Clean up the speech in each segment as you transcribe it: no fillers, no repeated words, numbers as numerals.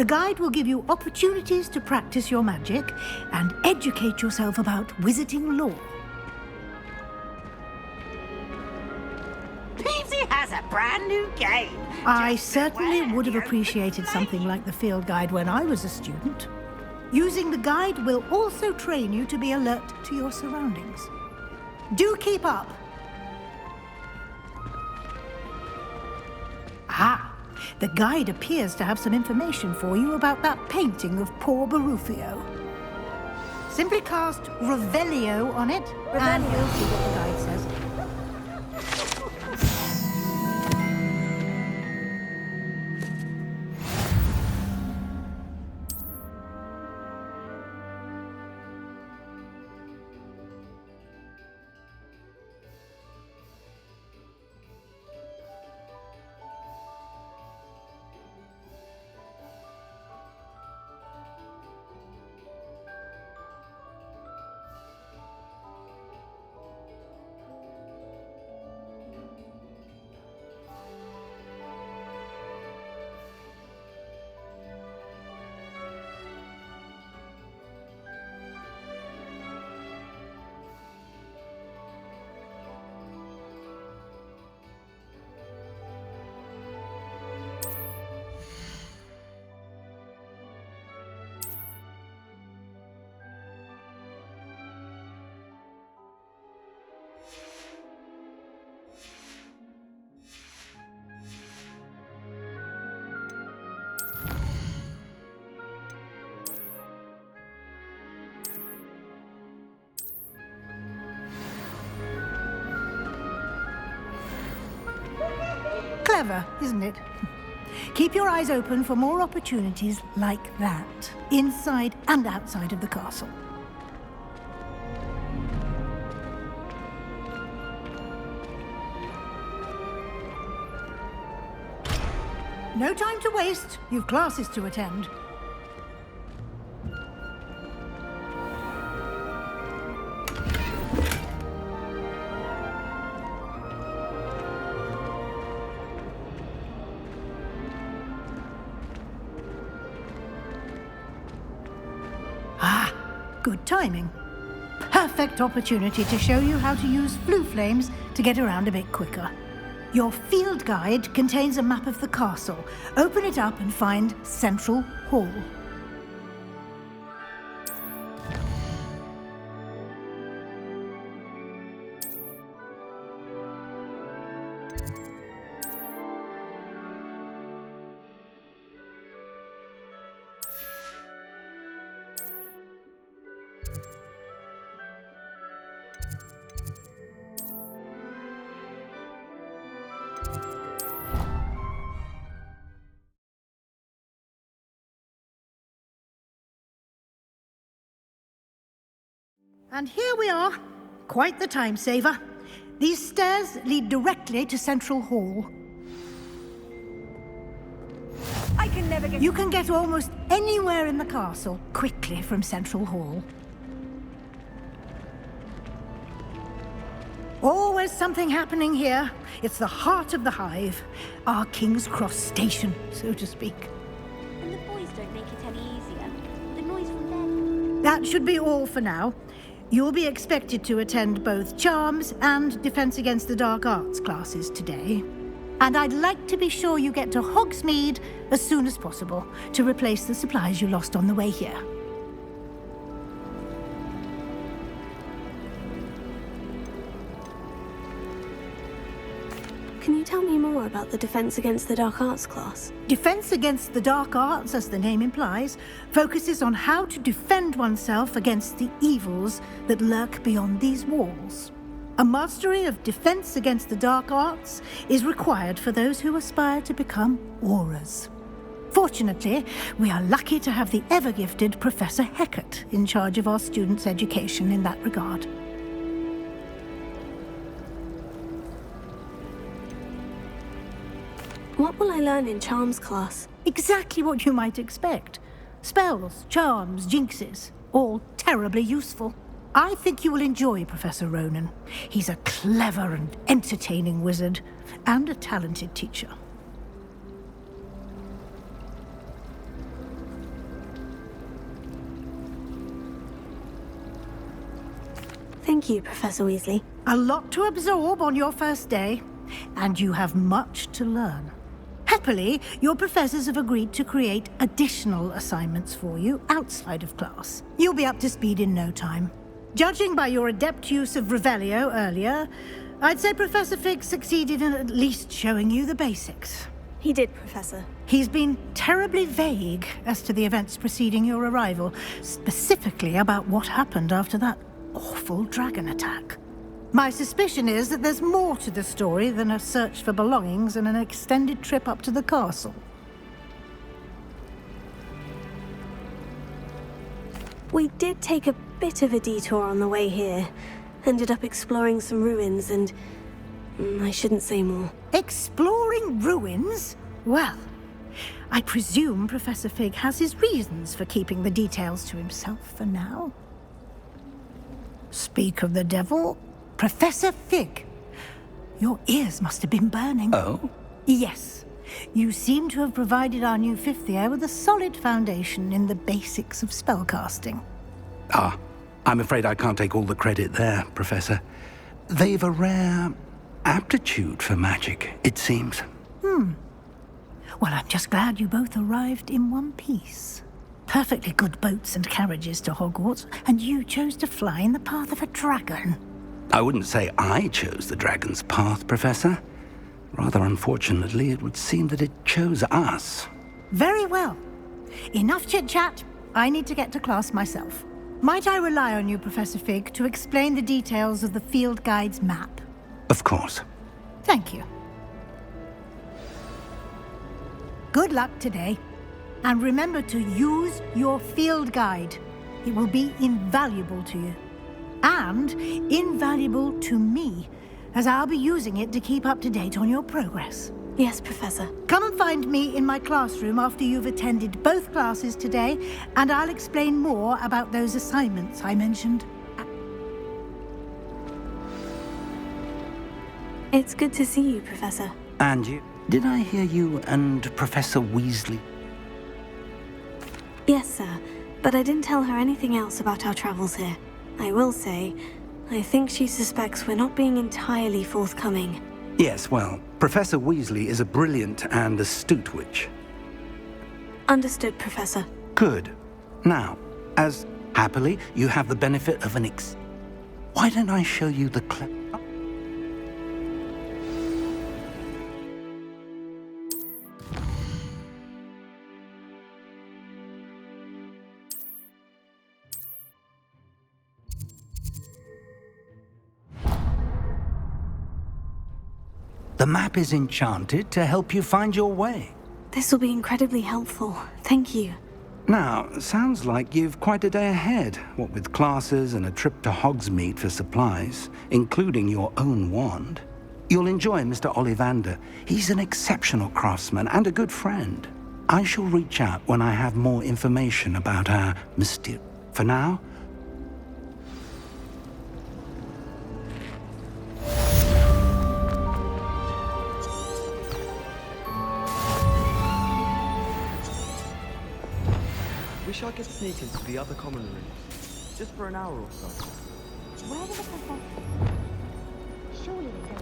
The guide will give you opportunities to practice your magic and educate yourself about wizarding lore. Peavesy has a brand new game. I certainly would have appreciated something like the field guide when I was a student. Using the guide will also train you to be alert to your surroundings. Do keep up. Ah, the guide appears to have some information for you about that painting of poor Barufio. Simply cast Revelio on it, and we'll see what the guide says. Clever, isn't it? Keep your eyes open for more opportunities like that, inside and outside of the castle. No time to waste. You've classes to attend. Good timing. Perfect opportunity to show you how to use flue flames to get around a bit quicker. Your field guide contains a map of the castle. Open it up and find Central Hall. And here we are. Quite the time saver. These stairs lead directly to Central Hall. You can get almost anywhere in the castle quickly from Central Hall. Always something happening here. It's the heart of the hive. Our King's Cross station, so to speak. And the boys don't make it any easier. The noise from them. That should be all for now. You'll be expected to attend both Charms and Defense Against the Dark Arts classes today. And I'd like to be sure you get to Hogsmeade as soon as possible to replace the supplies you lost on the way here. Can you tell me more about the Defense Against the Dark Arts class? Defense Against the Dark Arts, as the name implies, focuses on how to defend oneself against the evils that lurk beyond these walls. A mastery of Defense Against the Dark Arts is required for those who aspire to become auras. Fortunately, we are lucky to have the ever-gifted Professor Hecat in charge of our students' education in that regard. What will I learn in Charms class? Exactly what you might expect. Spells, charms, jinxes, all terribly useful. I think you will enjoy Professor Ronan. He's a clever and entertaining wizard, and a talented teacher. Thank you, Professor Weasley. A lot to absorb on your first day, and you have much to learn. Happily, your professors have agreed to create additional assignments for you outside of class. You'll be up to speed in no time. Judging by your adept use of Revelio earlier, I'd say Professor Fig succeeded in at least showing you the basics. He did, Professor. He's been terribly vague as to the events preceding your arrival, specifically about what happened after that awful dragon attack. My suspicion is that there's more to the story than a search for belongings and an extended trip up to the castle. We did take a bit of a detour on the way here. Ended up exploring some ruins and... I shouldn't say more. Exploring ruins? Well, I presume Professor Fig has his reasons for keeping the details to himself for now. Speak of the devil, Professor Fig. Your ears must have been burning. Oh? Yes. You seem to have provided our new fifth year with a solid foundation in the basics of spellcasting. Ah, I'm afraid I can't take all the credit there, Professor. They've a rare aptitude for magic, it seems. Well, I'm just glad you both arrived in one piece. Perfectly good boats and carriages to Hogwarts, and you chose to fly in the path of a dragon. I wouldn't say I chose the dragon's path, Professor. Rather unfortunately, it would seem that it chose us. Very well. Enough chit-chat. I need to get to class myself. Might I rely on you, Professor Fig, to explain the details of the field guide's map? Of course. Thank you. Good luck today. And remember to use your field guide. It will be invaluable to you. And invaluable to me, as I'll be using it to keep up to date on your progress. Yes, Professor. Come and find me in my classroom after you've attended both classes today, and I'll explain more about those assignments I mentioned. It's good to see you, Professor. And you? Did I hear you and Professor Weasley? Yes, sir. But I didn't tell her anything else about our travels here. I will say, I think she suspects we're not being entirely forthcoming. Yes, well, Professor Weasley is a brilliant and astute witch. Understood, Professor. Good. Now, as happily you have the benefit of an why don't I show you the The map is enchanted to help you find your way. This will be incredibly helpful. Thank you. Now, sounds like you've quite a day ahead, what with classes and a trip to Hogsmeade for supplies, including your own wand. You'll enjoy Mr. Ollivander. He's an exceptional craftsman and a good friend. I shall reach out when I have more information about our mysterious. For now, Wish I could sneak into the other common rooms, just for an hour or so. Where are the professors? Surely they don't.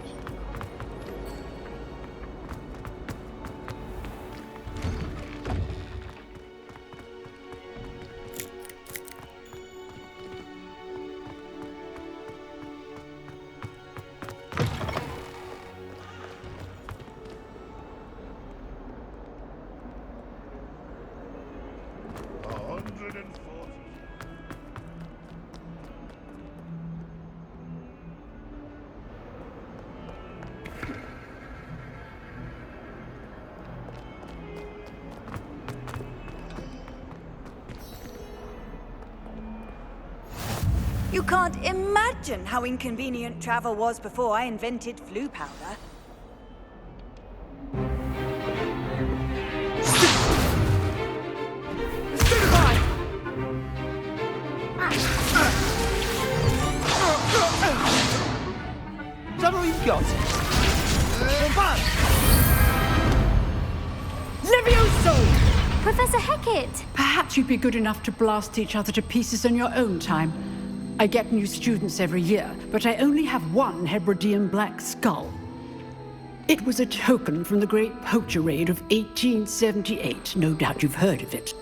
You can't imagine how inconvenient travel was before I invented flu powder. Is that all you've got? Professor Hecat! Perhaps you'd be good enough to blast each other to pieces in your own time. I get new students every year, but I only have one Hebridean black skull. It was a token from the Great Poacher Raid of 1878. No doubt you've heard of it.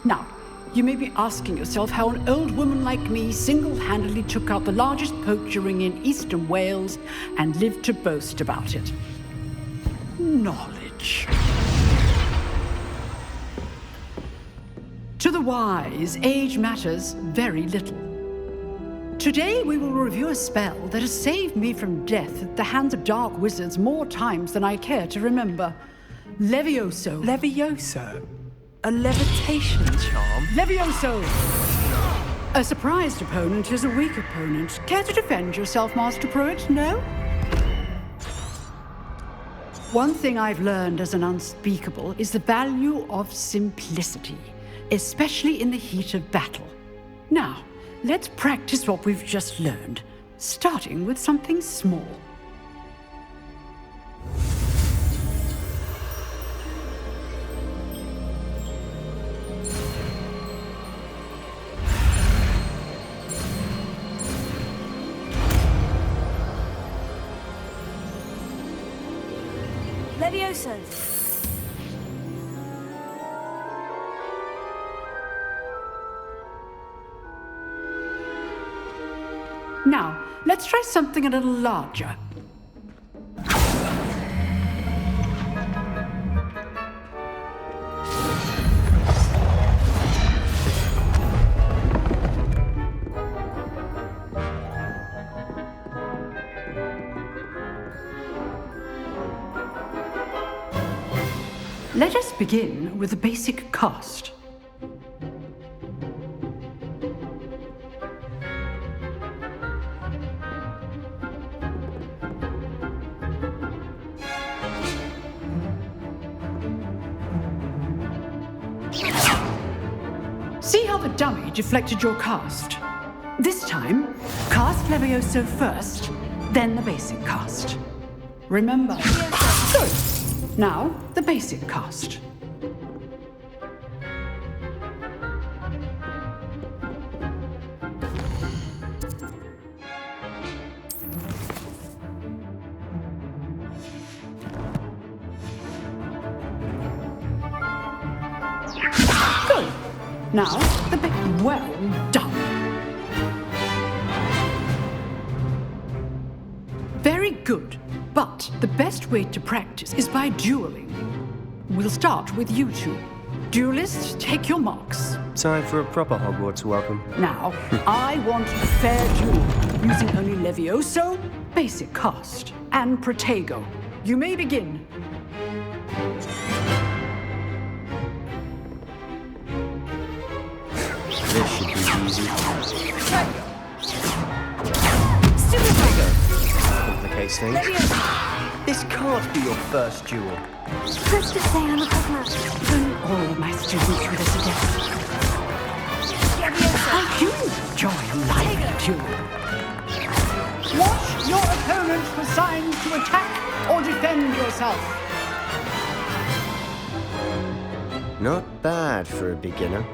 Now, you may be asking yourself how an old woman like me single-handedly took out the largest poacher ring in eastern Wales and lived to boast about it. Knowledge. To the wise, age matters very little. Today we will review a spell that has saved me from death at the hands of dark wizards more times than I care to remember. Levioso. Levioso? A levitation charm? Levioso! A surprised opponent is a weak opponent. Care to defend yourself, Master Pruitt? No? One thing I've learned as an unspeakable is the value of simplicity, especially in the heat of battle. Now, let's practice what we've just learned, starting with something small. Levioso. Now, let's try something a little larger. Let us begin with a basic cast. See how the dummy deflected your cast? This time, cast Levioso first, then the basic cast. Remember? Good. Now, the basic cast. Good. Now, the well done. Very good. But the best way to practice is by dueling. We'll start with you two. Duelists, take your marks. Time for a proper Hogwarts welcome. Now, I want a fair duel, using only Levioso, basic cast, and Protego. You may begin. This should be easy. Complicates things. This can't be your first duel. Let's just say I'm a Pokemon. Don't all of my students with us again. I do enjoy a lively duel. Watch your opponent for signs to attack or defend yourself. Not bad for a beginner.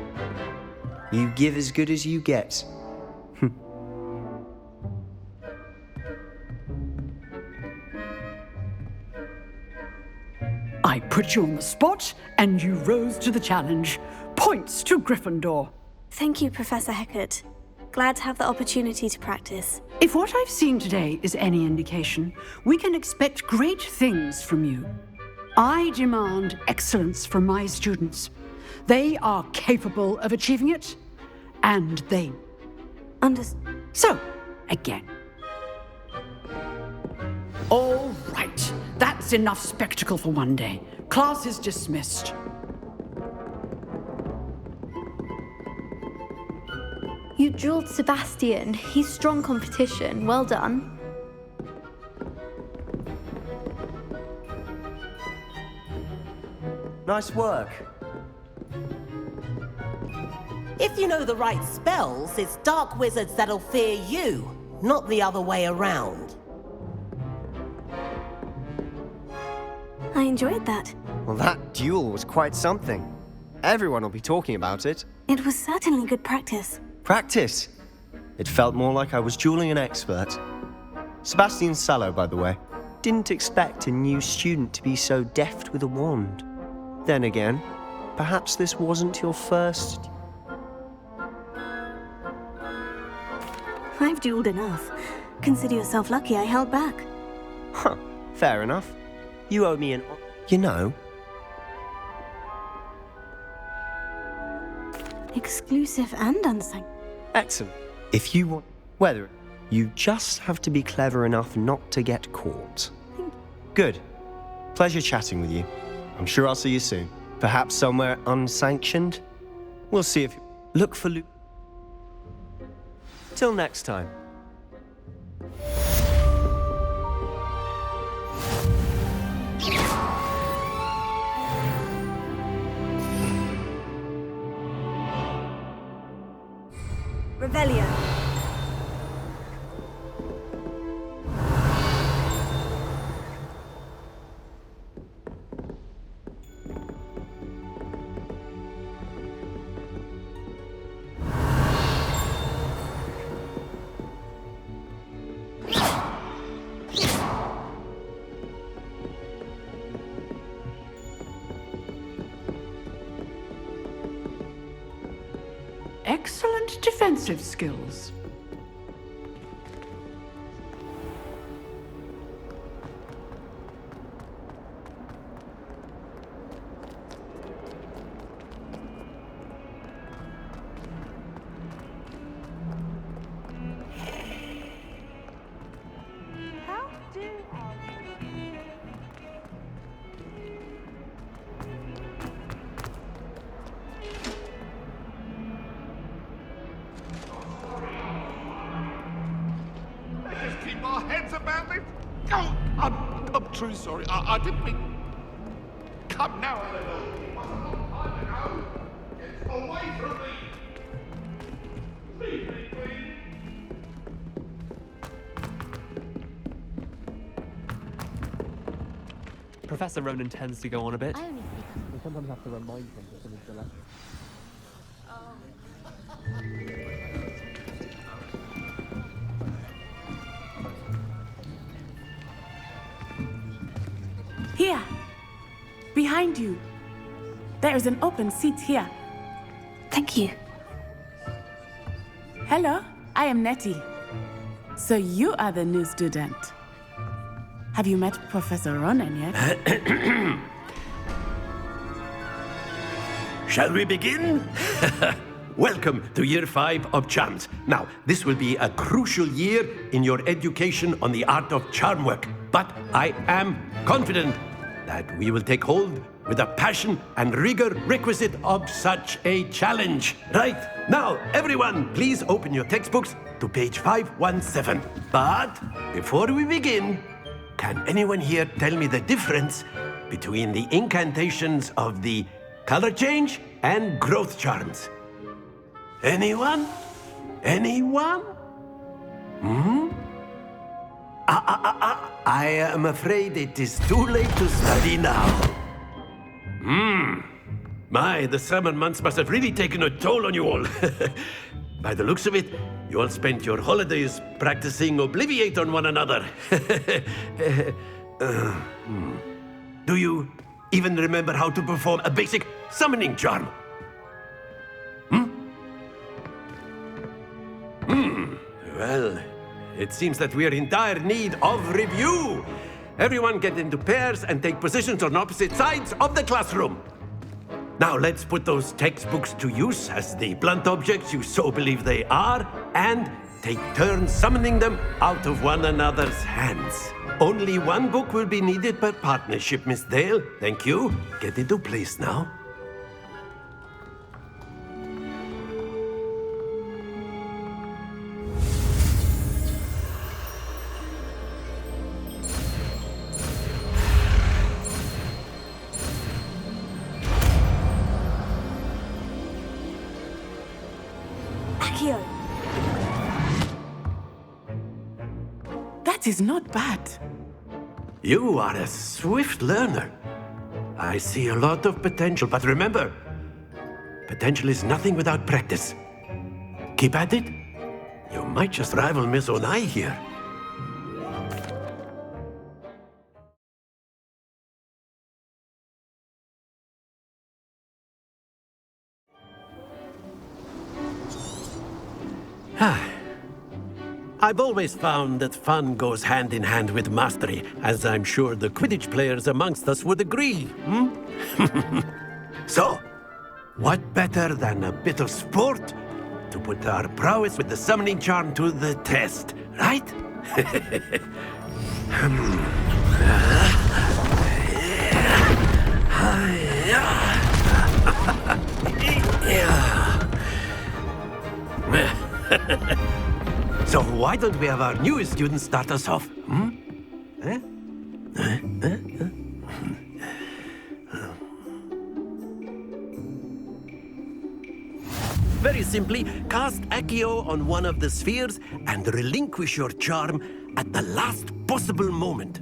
You give as good as you get. I put you on the spot, and you rose to the challenge. Points to Gryffindor. Thank you, Professor Hecat. Glad to have the opportunity to practice. If what I've seen today is any indication, we can expect great things from you. I demand excellence from my students. They are capable of achieving it, and they... So, again. All right. That's enough spectacle for one day. Class is dismissed. You dueled Sebastian. He's strong competition. Well done. Nice work. If you know the right spells, it's dark wizards that'll fear you, not the other way around. I enjoyed that. Well, that duel was quite something. Everyone will be talking about it. It was certainly good practice. Practice? It felt more like I was dueling an expert. Sebastian Sallow, by the way. Didn't expect a new student to be so deft with a wand. Then again, perhaps this wasn't your first... I've dueled enough. Consider yourself lucky I held back. Huh, fair enough. You owe me an... You know... Exclusive and unsigned. Excellent. If you want... Whether... You just have to be clever enough not to get caught. Good. Pleasure chatting with you. I'm sure I'll see you soon. Perhaps somewhere unsanctioned? We'll see if... Look for Luke. Till next time. Revelio. Excellent defensive skills. Keep our heads about it. Oh, I'm truly sorry. I didn't mean. Come now, Eleanor. It was a long time ago. Get away from me. Leave me, please. Professor Ronan tends to go on a bit. I only speak up. We sometimes have to remind him to finish the lesson. Here, behind you. There is an open seat here. Thank you. Hello, I am Nettie. So you are the new student. Have you met Professor Ronan yet? Shall we begin? Welcome to Year 5 of Charms. Now, this will be a crucial year in your education on the art of charm work. But I am confident that we will take hold with the passion and rigor requisite of such a challenge. Right, now, everyone, please open your textbooks to page 517. But before we begin, can anyone here tell me the difference between the incantations of the color change and growth charms? Anyone? Anyone? I am afraid it is too late to study now. My, the summer months must have really taken a toll on you all. By the looks of it, you all spent your holidays practicing Obliviate on one another. Do you even remember how to perform a basic summoning charm? Well, it seems that we are in dire need of review. Everyone get into pairs and take positions on opposite sides of the classroom. Now let's put those textbooks to use as the blunt objects you so believe they are, and take turns summoning them out of one another's hands. Only one book will be needed per partnership, Miss Dale. Thank you. Get into place now. That is not bad. You are a swift learner. I see a lot of potential, but remember, potential is nothing without practice. Keep at it, You might just rival Miss.İyi here. I've always found that fun goes hand in hand with mastery, as I'm sure the Quidditch players amongst us would agree. So, what better than a bit of sport to put our prowess with the summoning charm to the test, right? So why don't we have our newest student start us off? Very simply, cast Accio on one of the spheres and relinquish your charm at the last possible moment.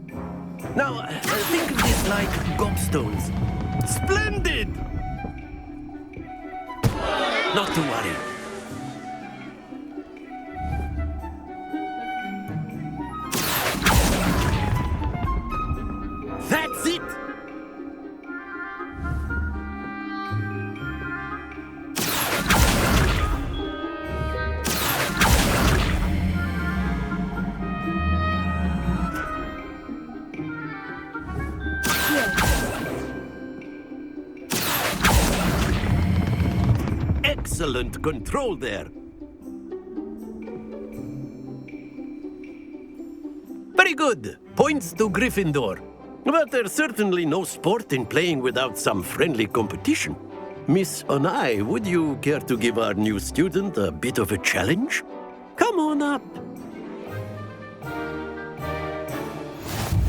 Now, think of this like gobstones. Splendid! Not to worry. That's it! Excellent control there. Very good. Points to Gryffindor. But there's certainly no sport in playing without some friendly competition. Miss.İyi, would you care to give our new student a bit of a challenge? Come on up.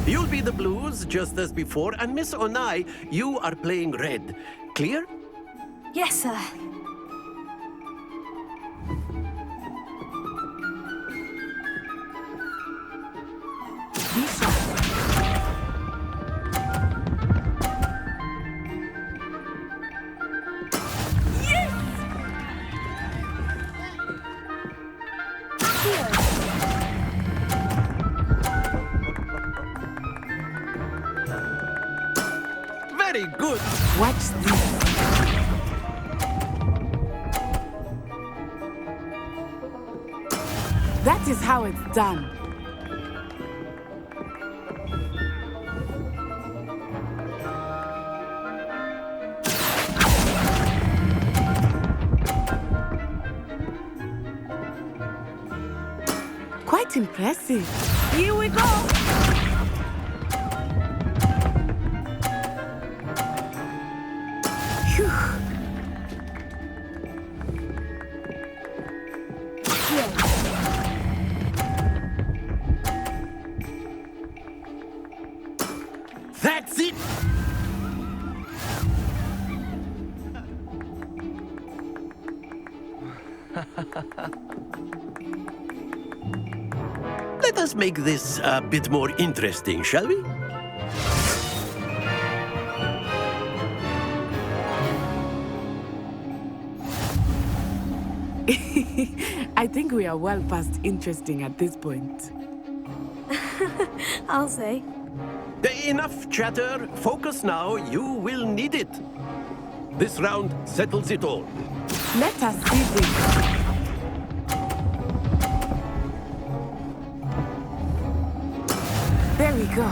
You'll be the blues, just as before, and Miss.İyi, you are playing red. Clear? Yes, sir. Very good. Watch this. That is how it's done. Quite impressive. Here we go. That's it! Let us make this a bit more interesting, shall we? I think we are well past interesting at this point. I'll say. Enough chatter. Focus now. You will need it. This round settles it all. Let us see this. There we go.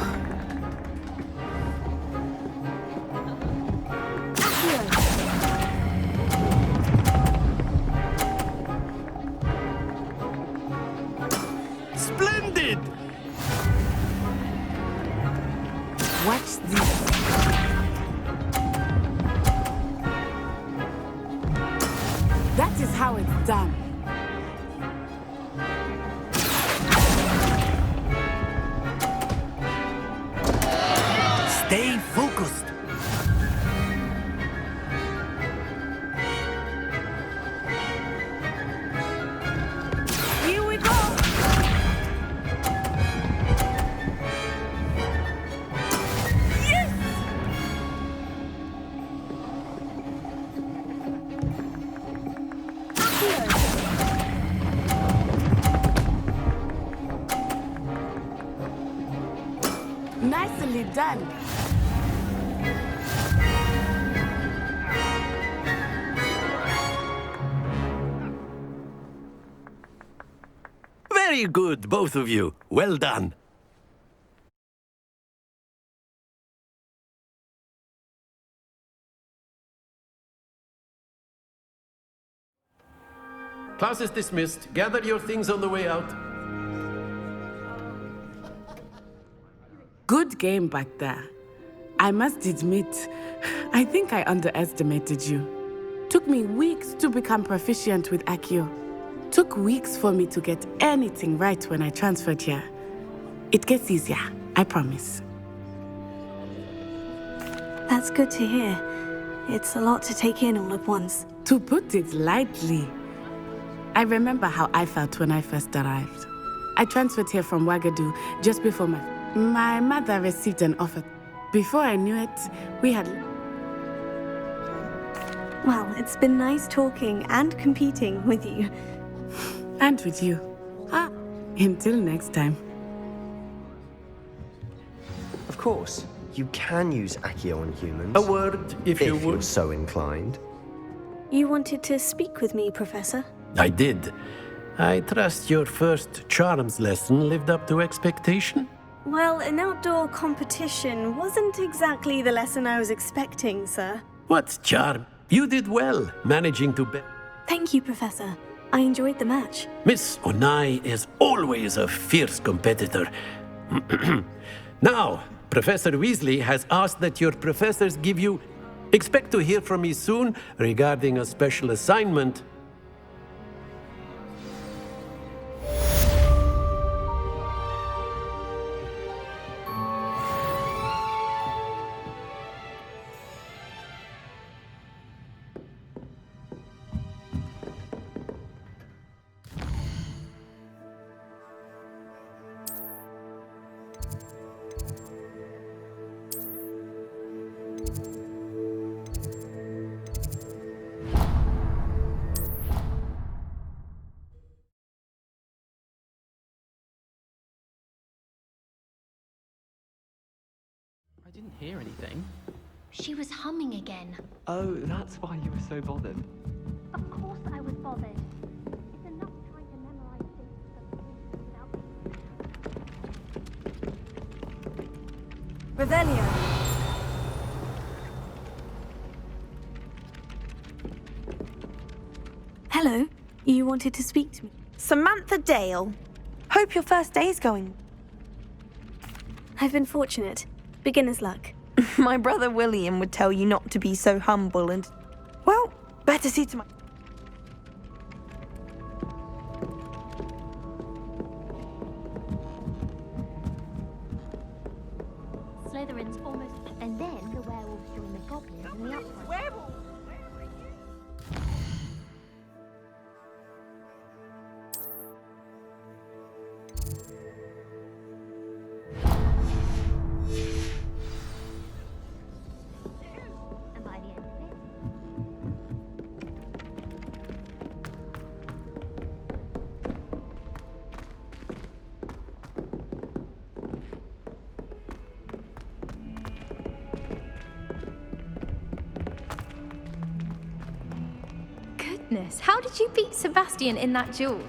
Splendid! Watch this. That is how it's done. Stay focused. Here we go. Yes! done. Very good, both of you. Well done. Class is dismissed. Gather your things on the way out. Good game back there. I must admit, I think I underestimated you. Took me weeks to become proficient with Accio. Took weeks for me to get anything right when I transferred here. It gets easier, I promise. That's good to hear. It's a lot to take in all at once. To put it lightly, I remember how I felt when I first arrived. I transferred here from Wagadu just before my mother received an offer. Before I knew it, we had... Well, it's been nice talking and competing with you. And with you. Until next time. Of course, you can use Accio on humans. A word, if you would. You're so inclined. You wanted to speak with me, Professor? I did. I trust your first charms lesson lived up to expectation? Well, an outdoor competition wasn't exactly the lesson I was expecting, sir. What charm? You did well, managing to Thank you, Professor. I enjoyed the match. Miss Onai is always a fierce competitor. Now, Professor Weasley has asked that your professors give you... Expect to hear from me soon regarding a special assignment. I didn't hear anything. She was humming again. Oh, that's why you were so bothered. Of course I was bothered. It's enough trying to memorize things without... Revelio. Hello. You wanted to speak to me? Samantha Dale. Hope your first day's going. I've been fortunate. Beginner's luck. My brother William would tell you not to be so humble and... Well, better see to my... Slytherin's almost... And then the werewolves join the goblins in the upside. Werewolf! And by the end of it... Goodness, how did you beat Sebastian in that duel?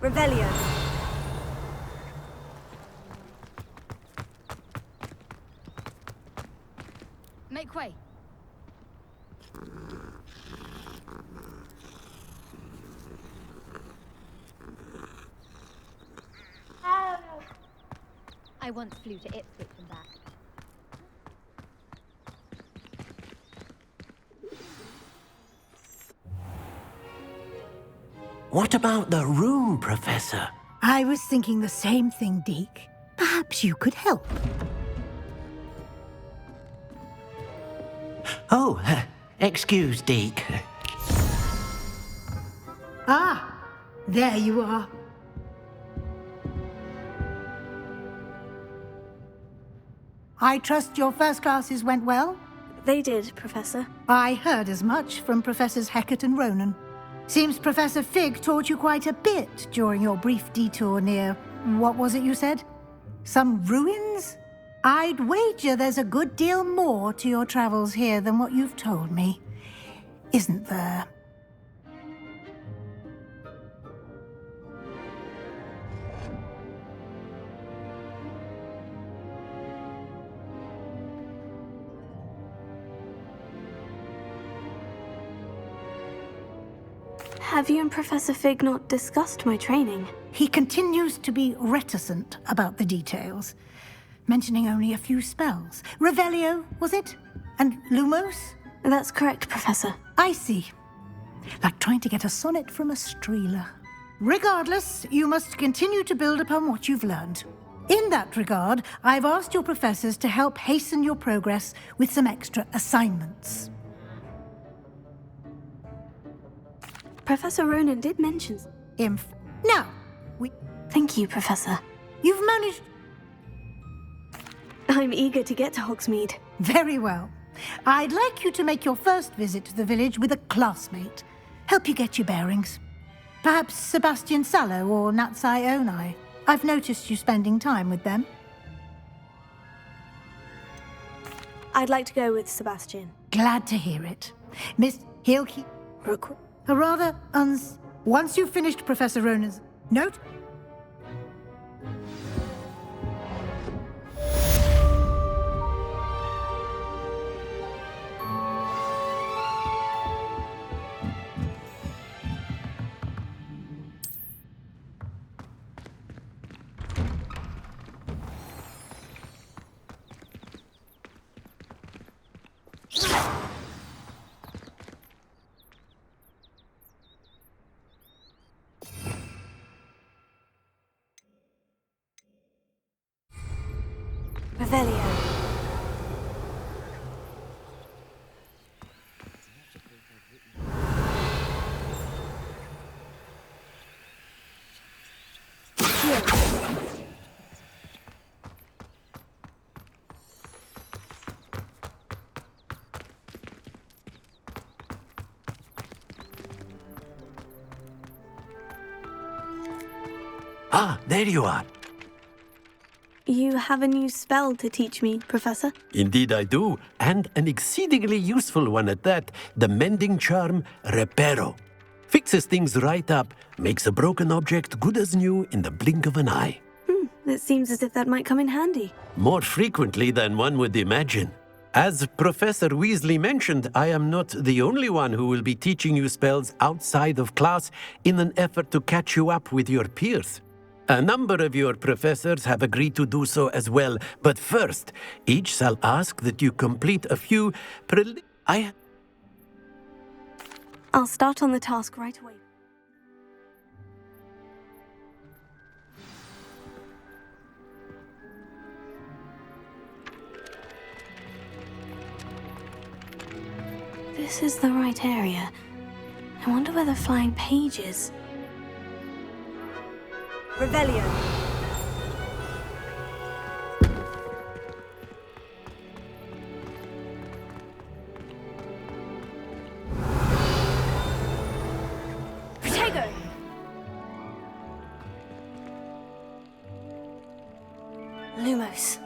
Revelio. Make way. I once flew to Ipswich and back. What about the room, Professor? I was thinking the same thing, Deke. Perhaps you could help. Oh, excuse, Deke. Ah, there you are. I trust your first classes went well? They did, Professor. I heard as much from Professors Hecat and Ronan. Seems Professor Fig taught you quite a bit during your brief detour near... what was it you said? Some ruins? I'd wager there's a good deal more to your travels here than what you've told me. Isn't there? Have you and Professor Fig not discussed my training? He continues to be reticent about the details, mentioning only a few spells. Revelio, was it? And Lumos? That's correct, Professor. I see. Like trying to get a sonnet from a streeler. Regardless, you must continue to build upon what you've learned. In that regard, I've asked your professors to help hasten your progress with some extra assignments. Professor Ronan did mention... Now, Thank you, Professor. You've managed... I'm eager to get to Hogsmeade. Very well. I'd like you to make your first visit to the village with a classmate. Help you get your bearings. Perhaps Sebastian Sallow or Natsai Onai. I've noticed you spending time with them. I'd like to go with Sebastian. Glad to hear it. Miss Hilke... Once you've finished Professor Ronan's note... Revelio. Ah, there you are. You have a new spell to teach me, Professor? Indeed I do, and an exceedingly useful one at that, the mending charm Reparo. Fixes things right up, makes a broken object good as new in the blink of an eye. It seems as if that might come in handy. More frequently than one would imagine. As Professor Weasley mentioned, I am not the only one who will be teaching you spells outside of class in an effort to catch you up with your peers. A number of your professors have agreed to do so as well, but first, each shall ask that you complete a few I'll start on the task right away. This is the right area. I wonder where the flying page is. Revelio. Protego. Lumos.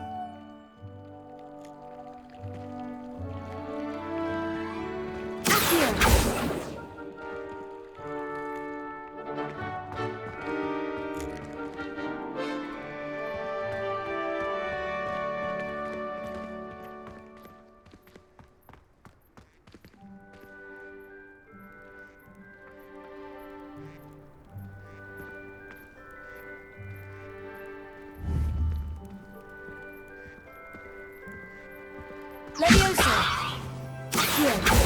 Leviosa. Here.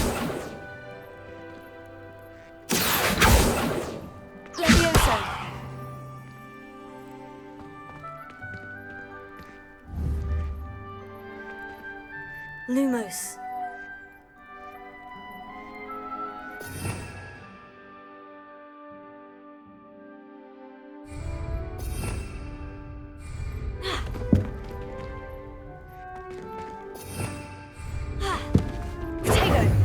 Lumos. Potato!